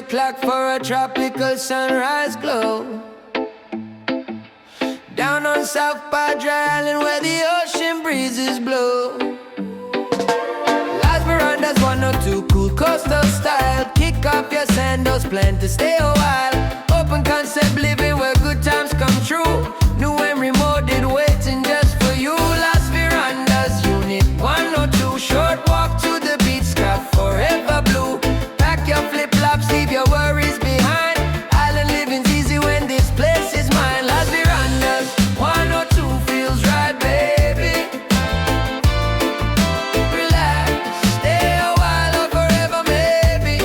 o'clock for a tropical sunrise glow. Down on South Padre Island where the ocean breezes blow. Las Verandas 102, cool coastal style. Kick off your sandals, plan to stay a while. Open concept living where good times come true. New and remote waiting just for you. Las Verandas, Unit 102. Short walk to the beach, sky forever blue. Pack your flip-flops, leave your worries behind. Island living's easy when this place is mine. Las Verandas 102 feels right, baby. Relax, stay a while or forever maybe.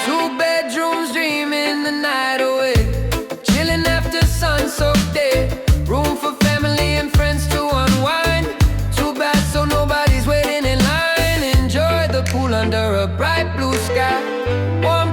2 bedrooms, dreaming the night away. Chilling after sun-soaked day. Room for family and friends to unwind. Too bad so nobody's waiting in line. Enjoy the pool under a bright blue sky. Warm